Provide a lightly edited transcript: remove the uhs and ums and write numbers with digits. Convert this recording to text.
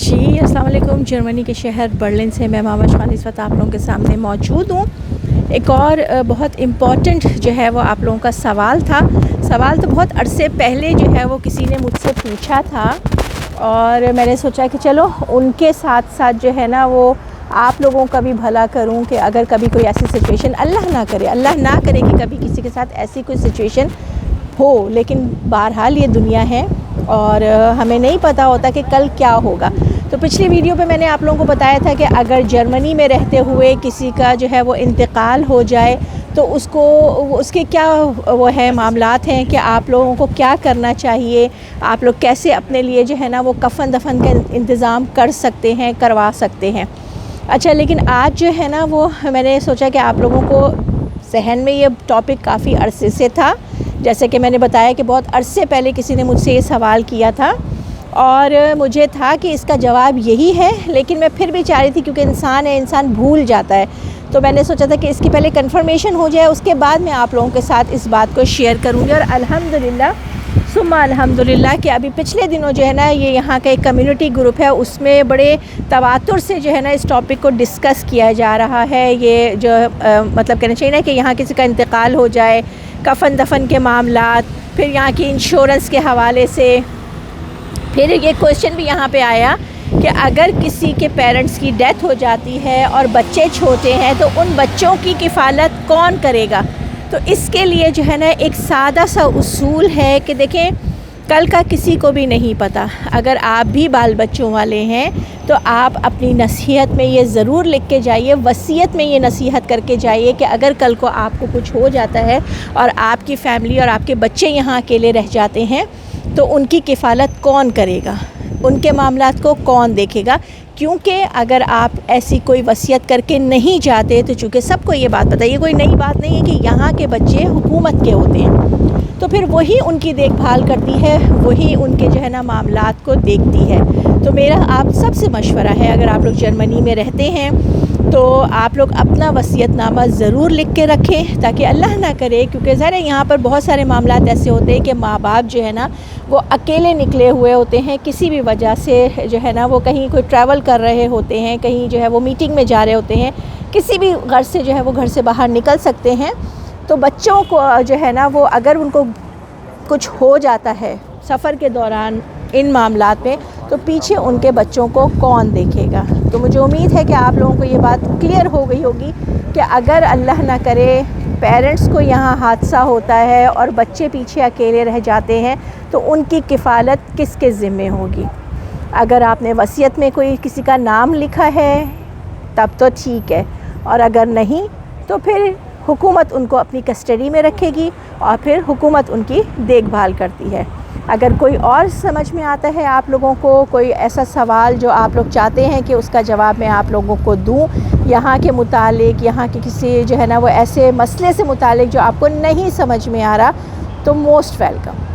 जी अस्सलाम वालेकुम। जर्मनी के शहर बर्लिन से मैं मोहम्मद शान इस वक्त आप लोगों के सामने मौजूद हूँ। एक और बहुत इम्पॉर्टेंट जो है वो आप लोगों का सवाल तो बहुत अरसे पहले जो है वो किसी ने मुझसे पूछा था और मैंने सोचा कि चलो उनके साथ साथ जो है ना वो आप लोगों का भी भला करूं कि अगर कभी कोई ऐसी सिचुएशन अल्लाह ना करे कि कभी किसी के साथ ऐसी कोई सिचुएशन हो, लेकिन बहरहाल ये दुनिया है और हमें नहीं पता होता कि कल क्या होगा। तो पिछली वीडियो पे मैंने आप लोगों को बताया था कि अगर जर्मनी में रहते हुए किसी का जो है वो इंतकाल हो जाए तो उसके क्या वो है मामलात हैं कि आप लोगों को क्या करना चाहिए, आप लोग कैसे अपने लिए जो है ना वो कफ़न दफन का इंतज़ाम करवा सकते हैं। अच्छा, लेकिन आज जो है ना वो मैंने सोचा कि आप लोगों को जहन में ये टॉपिक काफ़ी अरसे से था, जैसे कि मैंने बताया कि बहुत अरसे पहले किसी ने मुझसे ये सवाल किया था और मुझे था कि इसका जवाब यही है, लेकिन मैं फिर भी चाह रही थी क्योंकि इंसान भूल जाता है, तो मैंने सोचा था कि इसकी पहले कंफर्मेशन हो जाए, उसके बाद मैं आप लोगों के साथ इस बात को शेयर करूँगी। और अल्हम्दुलिल्लाह सुम्मा अल्हम्दुलिल्लाह कि अभी पिछले दिनों जो है ना ये यहाँ का एक कम्युनिटी ग्रुप है, उसमें बड़े तवातुर से जो है ना इस टॉपिक को डिस्कस किया जा रहा है। ये जो मतलब कहना चाहिए ना कि यहाँ किसी का इंतकाल हो जाए, कफ़न दफन के मामलात, फिर यहाँ की इंश्योरेंस के हवाले से, फिर ये क्वेश्चन भी यहाँ पे आया कि अगर किसी के पेरेंट्स की डेथ हो जाती है और बच्चे छोटे हैं तो उन बच्चों की किफ़ालत कौन करेगा। तो इसके लिए जो है ना एक सादा सा उसूल है कि देखें, कल का किसी को भी नहीं पता। अगर आप भी बाल बच्चों वाले हैं तो आप अपनी नसीहत में ये ज़रूर लिख के जाइए, वसीयत में ये नसीहत करके जाइए कि अगर कल को आपको कुछ हो जाता है और आपकी फ़ैमिली और आपके बच्चे यहाँ अकेले रह जाते हैं तो उनकी किफ़ालत कौन करेगा, उनके मामलात को कौन देखेगा। क्योंकि अगर आप ऐसी कोई वसीयत करके नहीं जाते तो चूँकि सबको ये बात पता है, ये कोई नई बात नहीं है कि यहाँ के बच्चे हुकूमत के होते हैं, तो फिर वही उनकी देखभाल करती है, वही उनके जो है ना मामलात को देखती है। तो मेरा आप सबसे मशवरा है, अगर आप लोग जर्मनी में रहते हैं तो आप लोग अपना वसीयतनामा ज़रूर लिख के रखें, ताकि अल्लाह ना करे, क्योंकि ज़रा यहाँ पर बहुत सारे मामलात ऐसे होते हैं कि माँ बाप जो है ना वो अकेले निकले हुए होते हैं, किसी भी वजह से जो है ना वो कहीं कोई ट्रैवल कर रहे होते हैं, कहीं जो है वो मीटिंग में जा रहे होते हैं, किसी भी घर से जो है वो घर से बाहर निकल सकते हैं। तो बच्चों को जो है ना वो अगर उनको कुछ हो जाता है सफ़र के दौरान इन मामलात में, तो पीछे उनके बच्चों को कौन देखेगा। तो मुझे उम्मीद है कि आप लोगों को ये बात क्लियर हो गई होगी कि अगर अल्लाह ना करे पेरेंट्स को यहाँ हादसा होता है और बच्चे पीछे अकेले रह जाते हैं तो उनकी किफ़ालत किसके ज़िम्मे होगी। अगर आपने वसीयत में कोई किसी का नाम लिखा है तब तो ठीक है, और अगर नहीं तो फिर हुकूमत उनको अपनी कस्टडी में रखेगी और फिर हुकूमत उनकी देखभाल करती है। अगर कोई और समझ में आता है आप लोगों को, कोई ऐसा सवाल जो आप लोग चाहते हैं कि उसका जवाब मैं आप लोगों को दूं, यहाँ के मुतालिक, यहाँ के किसी जो है ना वो ऐसे मसले से मुतालिक जो आपको नहीं समझ में आ रहा, तो मोस्ट वेलकम।